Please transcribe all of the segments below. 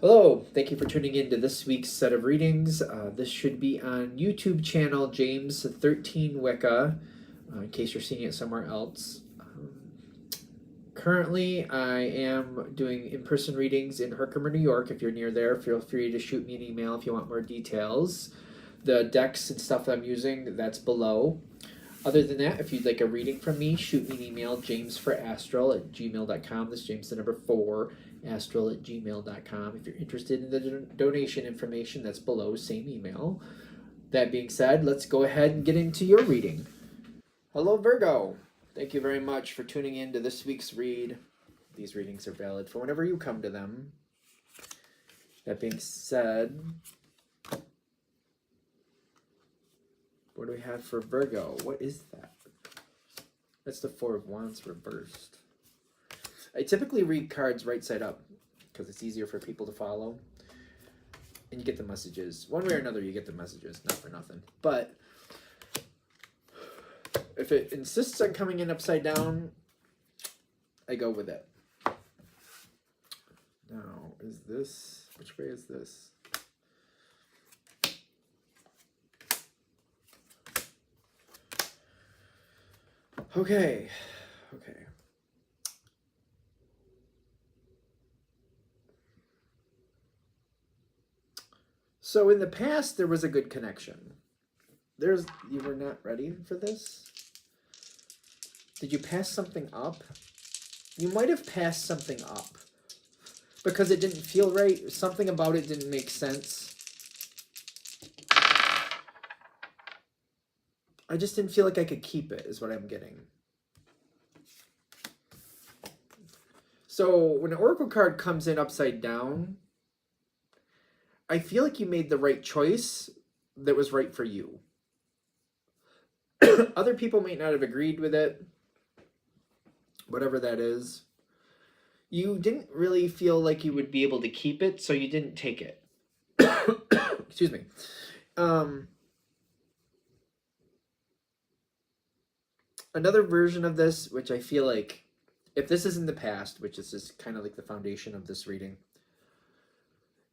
Hello, thank you for tuning in to this week's set of readings. This should be on YouTube channel James 13 Wicca, in case you're seeing it somewhere else. Currently, I am doing in-person readings in Herkimer, New York. If you're near there, feel free to shoot me an email if you want more details. The decks and stuff that I'm using, that's below. Other than that, if you'd like a reading from me, shoot me an email, jamesforastral@gmail.com. That's James the number 4, astral@gmail.com. If you're interested in the donation information, that's below, same email. That being said, let's go ahead and get into your reading. Hello, Virgo. Thank you very much for tuning in to this week's read. These readings are valid for whenever you come to them. That being said, what do we have for Virgo? What is that? That's the Four of Wands reversed. I typically read cards right side up because it's easier for people to follow. And you get the messages. One way or another, you get the messages. Not for nothing. But if it insists on coming in upside down, I go with it. Now, is this... which way is this? Okay. So in the past, there was a good connection. You were not ready for this? Did you pass something up? You might have passed something up because it didn't feel right. Something about it didn't make sense. I just didn't feel like I could keep it, is what I'm getting. So when an oracle card comes in upside down, I feel like you made the right choice that was right for you. Other people might not have agreed with it, whatever that is. You didn't really feel like you would be able to keep it, so you didn't take it. Excuse me. Another version of this, which I feel like, if this is in the past, which is just kind of like the foundation of this reading,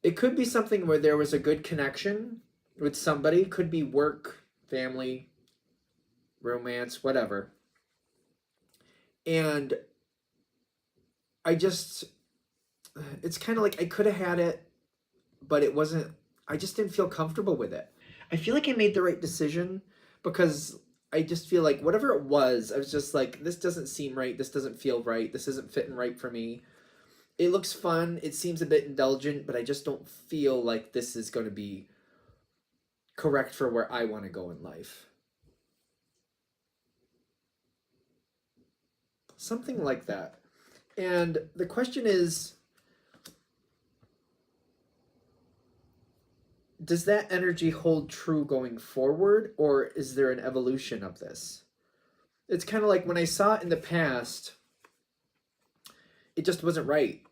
it could be something where there was a good connection with somebody. Could be work, family, romance, whatever. And it's kind of like I could have had it, but it wasn't, I just didn't feel comfortable with it. I feel like I made the right decision because I just feel like whatever it was, I was just like, this doesn't seem right. This doesn't feel right. This isn't fitting right for me. It looks fun. It seems a bit indulgent, but I just don't feel like this is going to be correct for where I want to go in life. Something like that. And the question is, does that energy hold true going forward, or is there an evolution of this? It's kind of like when I saw it in the past, it just wasn't right.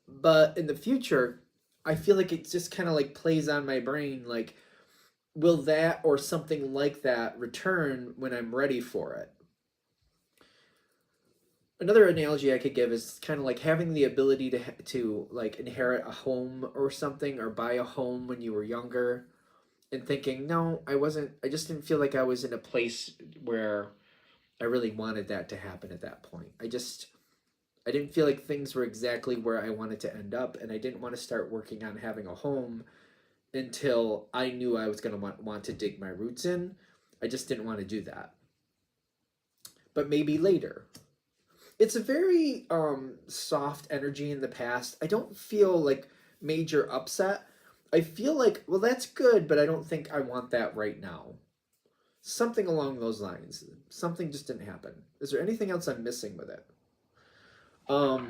But in the future, I feel like it just kind of like plays on my brain, like, will that or something like that return when I'm ready for it? Another analogy I could give is kind of like having the ability to like inherit a home or something, or buy a home when you were younger, and thinking, no, I just didn't feel like I was in a place where I really wanted that to happen at that point. I didn't feel like things were exactly where I wanted to end up, and I didn't want to start working on having a home until I knew I was going to want to dig my roots in. I just didn't want to do that. But maybe later. It's a very soft energy in the past. I don't feel like major upset. I feel like, well, that's good, but I don't think I want that right now. Something along those lines. Something just didn't happen. Is there anything else I'm missing with it? I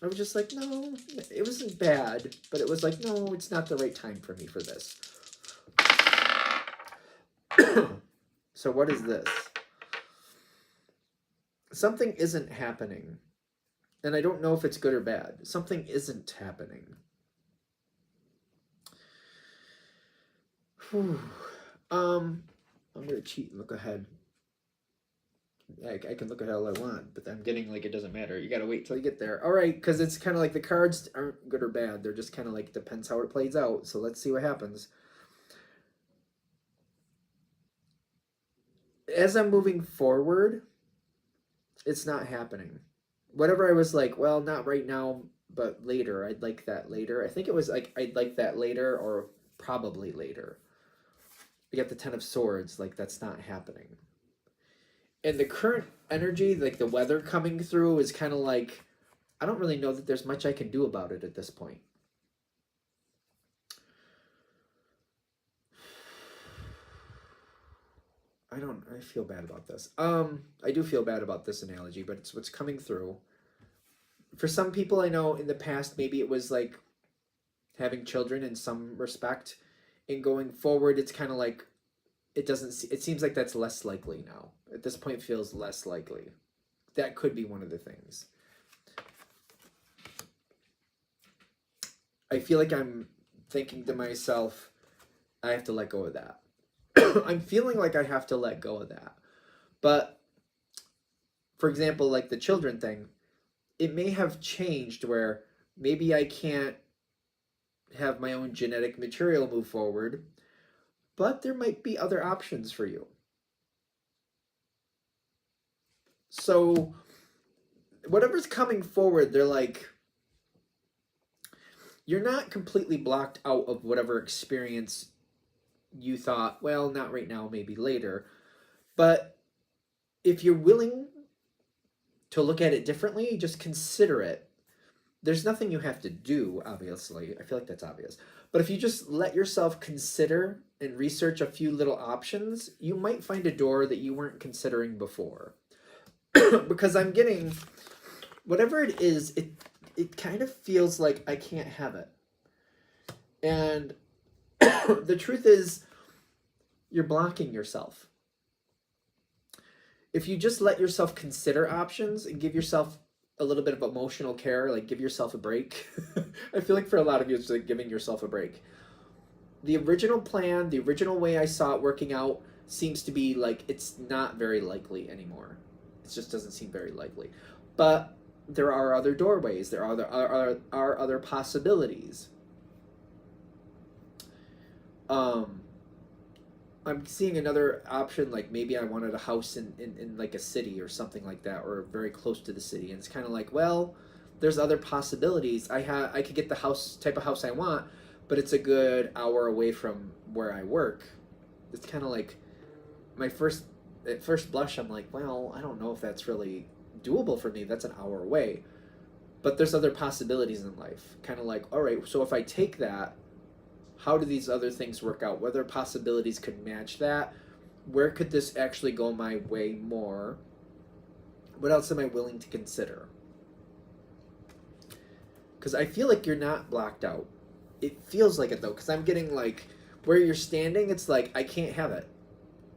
was just like, no, it wasn't bad, but it was like, no, it's not the right time for me for this. So what is this? Something isn't happening. And I don't know if it's good or bad. Something isn't happening. I'm going to cheat and look ahead. I can look at how I want, but I'm getting like it doesn't matter. You gotta wait till you get there. All right, because it's kind of like the cards aren't good or bad. They're just kind of like depends how it plays out. So let's see what happens. As I'm moving forward, it's not happening. Whatever I was like, well, not right now, but later. I'd like that later. I think it was like I'd like that later or probably later. We got the Ten of Swords, like that's not happening. And the current energy, like the weather coming through, is kind of like I don't really know that there's much I can do about it at this point. I feel bad about this. I do feel bad about this analogy, but it's what's coming through. For some people I know in the past, maybe it was like having children in some respect. And going forward, it's kind of like it doesn't, it seems like that's less likely now. At this point, feels less likely. That could be one of the things. I feel like I'm thinking to myself, I have to let go of that. I'm feeling like I have to let go of that. But, for example, like the children thing, it may have changed where maybe I can't have my own genetic material move forward, but there might be other options for you. So, whatever's coming forward, they're like, you're not completely blocked out of whatever experience you thought, well, not right now, maybe later. But if you're willing to look at it differently, just consider it. There's nothing you have to do, obviously. I feel like that's obvious. But if you just let yourself consider and research a few little options, you might find a door that you weren't considering before. Because I'm getting, whatever it is, it kind of feels like I can't have it. And the truth is, you're blocking yourself. If you just let yourself consider options and give yourself a little bit of emotional care, like give yourself a break. I feel like for a lot of you, it's like giving yourself a break. The original plan, the original way I saw it working out seems to be like it's not very likely anymore. It just doesn't seem very likely. But there are other doorways. There are other possibilities. I'm seeing another option, like maybe I wanted a house in like a city or something like that, or very close to the city. And it's kind of like, well, there's other possibilities. I could get the house type of house I want, but it's a good hour away from where I work. It's kind of like at first blush, I'm like, well, I don't know if that's really doable for me. That's an hour away. But there's other possibilities in life. Kind of like, all right, so if I take that, how do these other things work out? Whether possibilities could match that? Where could this actually go my way more? What else am I willing to consider? Because I feel like you're not blocked out. It feels like it though, because I'm getting like, where you're standing, it's like, I can't have it.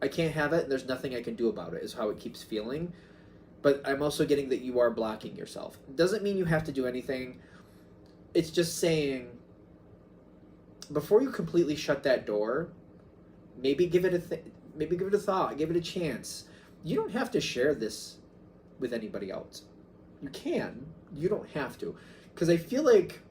I can't have it, and there's nothing I can do about it, is how it keeps feeling. But I'm also getting that you are blocking yourself. It doesn't mean you have to do anything. It's just saying, before you completely shut that door, maybe give it a thought, give it a chance. You don't have to share this with anybody else. You can. You don't have to. Because I feel like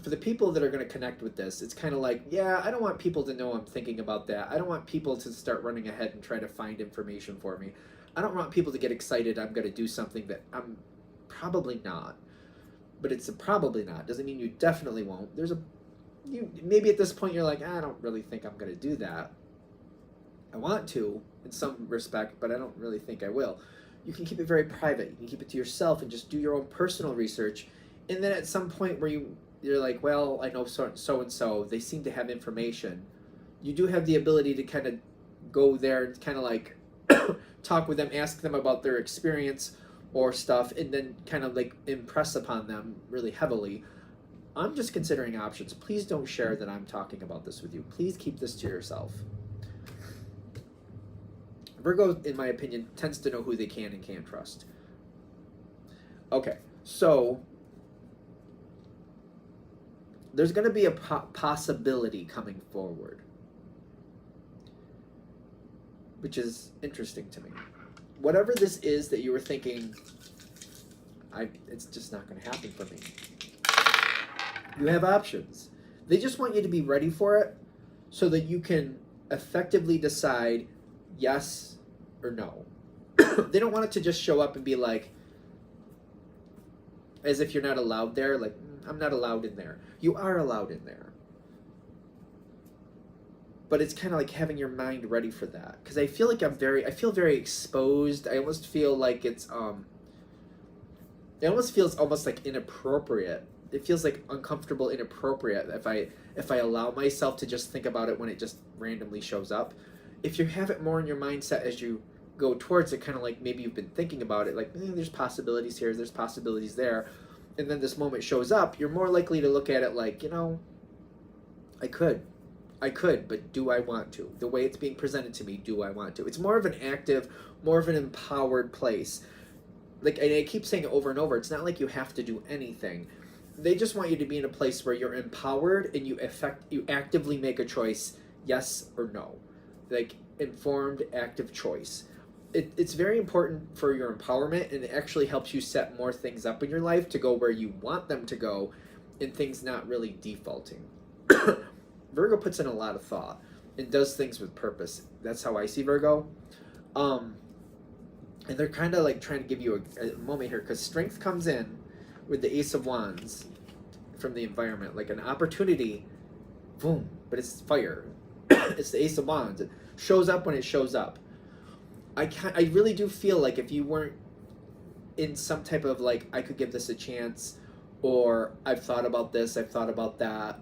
for the people that are going to connect with this, it's kind of like, yeah, I don't want people to know I'm thinking about that. I don't want people to start running ahead and try to find information for me. I don't want people to get excited I'm going to do something that I'm probably not. But it's a probably not. Doesn't mean you definitely won't. Maybe at this point you're like, I don't really think I'm going to do that. I want to in some respect, but I don't really think I will. You can keep it very private. You can keep it to yourself and just do your own personal research. And then at some point where you're like, well, I know so and so, they seem to have information. You do have the ability to kind of go there and kind of like talk with them, ask them about their experience or stuff, and then kind of like impress upon them really heavily. I'm just considering options. Please don't share that I'm talking about this with you. Please keep this to yourself. Virgo, in my opinion, tends to know who they can and can't trust. Okay, so there's going to be a possibility coming forward, which is interesting to me. whatever this is that you were thinking, it's just not going to happen for me. You have options. They just want you to be ready for it so that you can effectively decide yes or no. They don't want it to just show up and be like, as if you're not allowed there, like, I'm not allowed in there. You are allowed in there. But it's kind of like having your mind ready for that. Because I feel like I feel very exposed. I almost feel like it almost feels almost like inappropriate. It feels like uncomfortable, inappropriate if I allow myself to just think about it when it just randomly shows up. If you have it more in your mindset as you go towards it, kind of like maybe you've been thinking about it, like there's possibilities here, there's possibilities there, and then this moment shows up, you're more likely to look at it like, I could, but do I want to? The way it's being presented to me, do I want to? It's more of an active, more of an empowered place. Like, and I keep saying it over and over, it's not like you have to do anything. They just want you to be in a place where you're empowered and you actively make a choice, yes or no. Like, informed, active choice. It's very important for your empowerment, and it actually helps you set more things up in your life to go where you want them to go, and things not really defaulting. Virgo puts in a lot of thought and does things with purpose. That's how I see Virgo. And they're kind of like trying to give you a moment here, because strength comes in with the Ace of Wands from the environment, like an opportunity, boom, but it's fire. It's the Ace of Wands. It shows up when it shows up. I really do feel like if you weren't in some type of like, I could give this a chance, or I've thought about this, I've thought about that,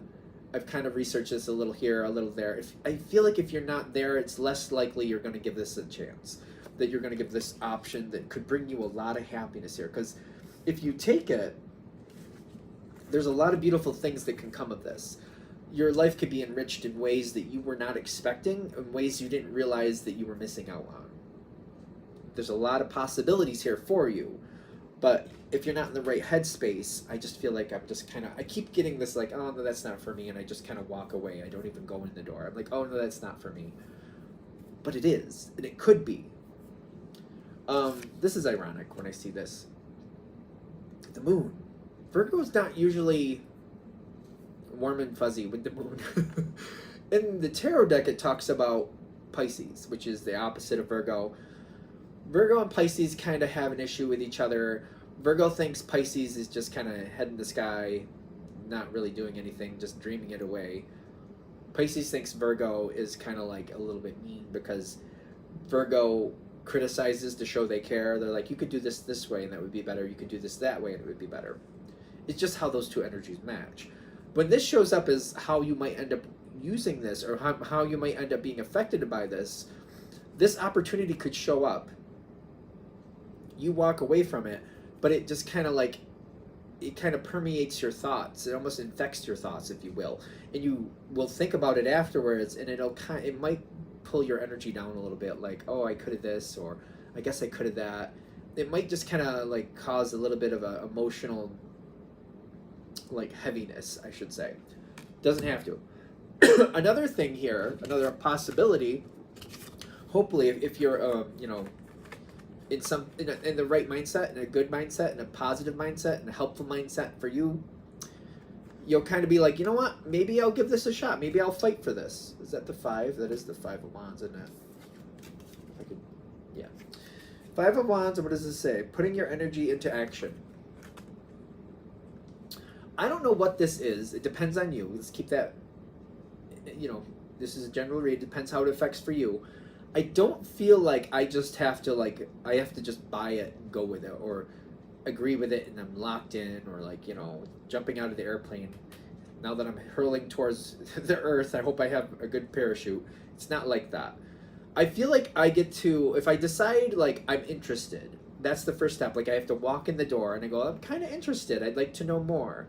I've kind of researched this a little here, a little there. I feel like if you're not there, it's less likely you're going to give this a chance, that you're going to give this option that could bring you a lot of happiness here. Because if you take it, there's a lot of beautiful things that can come of this. Your life could be enriched in ways that you were not expecting, in ways you didn't realize that you were missing out on. There's a lot of possibilities here for you, but if you're not in the right headspace, I just feel like I keep getting this like, oh no, that's not for me, and I just kind of walk away. I don't even go in the door. I'm like, oh no, that's not for me. But it is, and it could be. This is ironic when I see this. The moon. Virgo's not usually warm and fuzzy with the moon. In the tarot deck, it talks about Pisces, which is the opposite of Virgo. Virgo and Pisces kind of have an issue with each other. Virgo thinks Pisces is just kind of head in the sky, not really doing anything, just dreaming it away. Pisces thinks Virgo is kind of like a little bit mean, because Virgo criticizes to show they care. They're like, you could do this way and that would be better. You could do this that way and it would be better. It's just how those two energies match. When this shows up as how you might end up using this, or how you might end up being affected by this, this opportunity could show up. You walk away from it, but it just kind of like, it kind of permeates your thoughts. It almost infects your thoughts, if you will. And you will think about it afterwards, and it might pull your energy down a little bit, like, oh, I could have this, or I guess I could have that. It might just kind of like cause a little bit of a emotional like heaviness, I should say. Doesn't have to. Another thing here, another possibility, hopefully if you're in the right mindset, in a good mindset, in a positive mindset, in a helpful mindset for you, you'll kind of be like, you know what, maybe I'll give this a shot, maybe I'll fight for this. Is that the 5? That is the 5 of Wands, isn't it? Yeah. 5 of Wands, and what does it say? Putting your energy into action. I don't know what this is. It depends on you. Let's keep that, this is a general read. It depends how it affects for you. I don't feel like I just have to, I have to just buy it and go with it, or agree with it and I'm locked in, or jumping out of the airplane. Now that I'm hurling towards the earth, I hope I have a good parachute. It's not like that. I feel like I get to, if I decide, I'm interested, that's the first step. I have to walk in the door and I go, I'm kind of interested. I'd like to know more.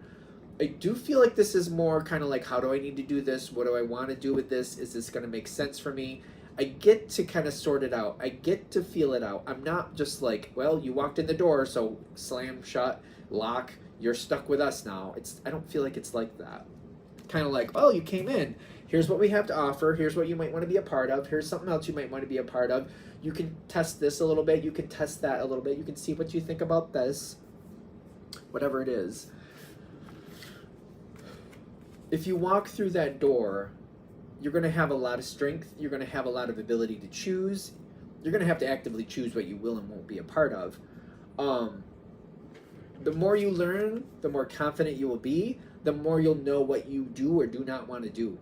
I do feel like this is more kind of like, how do I need to do this? What do I want to do with this? Is this going to make sense for me? I get to kind of sort it out. I get to feel it out. I'm not just like, well, you walked in the door, so slam, shut, lock, you're stuck with us now. I don't feel like it's like that. Kind of like, oh, you came in. Here's what we have to offer. Here's what you might want to be a part of. Here's something else you might want to be a part of. You can test this a little bit. You can test that a little bit. You can see what you think about this. Whatever it is. If you walk through that door, you're going to have a lot of strength. You're going to have a lot of ability to choose. You're going to have to actively choose what you will and won't be a part of. The more you learn, the more confident you will be, the more you'll know what you do or do not want to do.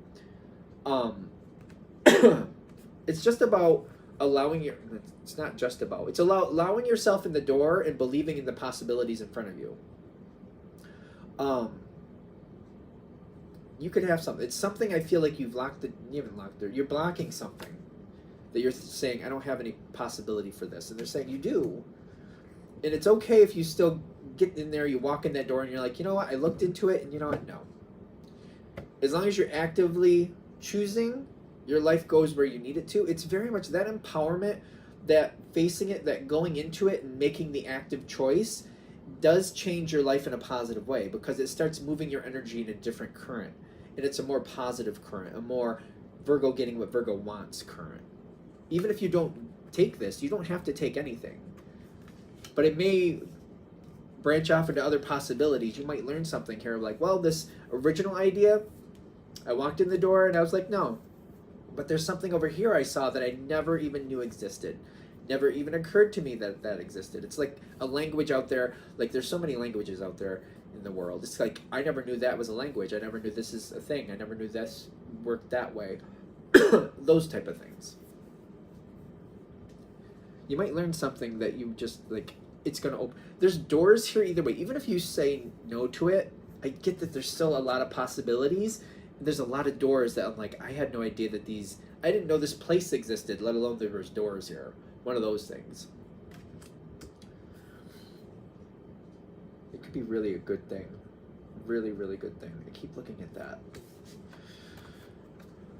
It's just about it's not just about, it's allowing yourself in the door and believing in the possibilities in front of you. You could have something. It's something I feel like you haven't locked it. You're blocking something that you're saying, I don't have any possibility for this. And they're saying you do. And it's okay if you still get in there, you walk in that door and you're like, you know what, I looked into it and you know what, no. As long as you're actively choosing, your life goes where you need it to. It's very much that empowerment, that facing it, that going into it and making the active choice does change your life in a positive way, because it starts moving your energy in a different current. And it's a more positive current, a more Virgo getting what Virgo wants current. Even if you don't take this, you don't have to take anything. But it may branch off into other possibilities. You might learn something here, like, well, this original idea, I walked in the door and I was like, no. But there's something over here I saw that I never even knew existed. Never even occurred to me that that existed. It's like a language out there. Like, there's so many languages out there in the world. It's like, I never knew that was a language. I never knew this is a thing. I never knew this worked that way. Those type of things. You might learn something that you just, like, it's going to open. There's doors here either way. Even if you say no to it, I get that there's still a lot of possibilities. There's a lot of doors that I'm like, I had no idea that I didn't know this place existed, let alone there was doors here. One of those things. It could be really a good thing. Really, really good thing. I keep looking at that.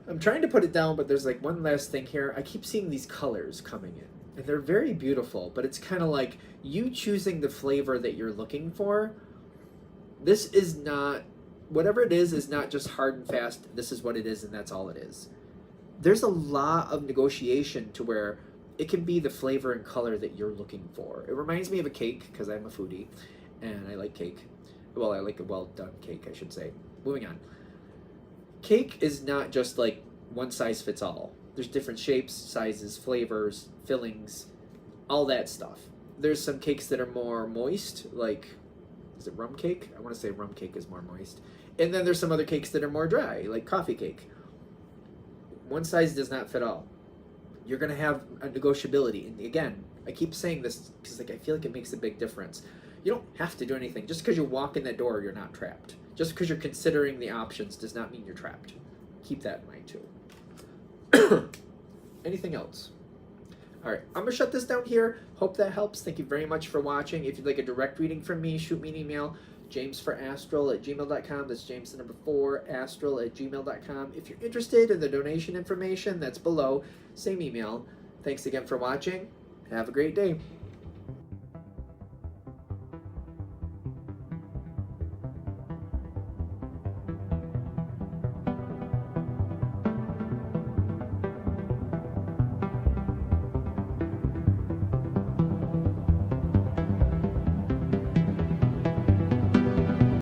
I'm trying to put it down, but there's like one last thing here. I keep seeing these colors coming in. And they're very beautiful, but it's kind of like you choosing the flavor that you're looking for. This is not, whatever it is not just hard and fast, this is what it is and that's all it is. There's a lot of negotiation to where it can be the flavor and color that you're looking for. It reminds me of a cake, because I'm a foodie, and I like cake. Well, I like a well-done cake, I should say. Moving on. Cake is not just like one size fits all. There's different shapes, sizes, flavors, fillings, all that stuff. There's some cakes that are more moist, like, is it rum cake? I want to say rum cake is more moist. And then there's some other cakes that are more dry, like coffee cake. One size does not fit all. You're going to have a negotiability. And again, I keep saying this because like I feel like it makes a big difference. You don't have to do anything. Just because you walk in that door, you're not trapped. Just because you're considering the options does not mean you're trapped. Keep that in mind too. Anything else? All right, I'm going to shut this down here. Hope that helps. Thank you very much for watching. If you'd like a direct reading from me, shoot me an email, jamesforastral@gmail.com. That's James the number 4, astral@gmail.com. If you're interested in the donation information, that's below. Same email. Thanks again for watching. Have a great day.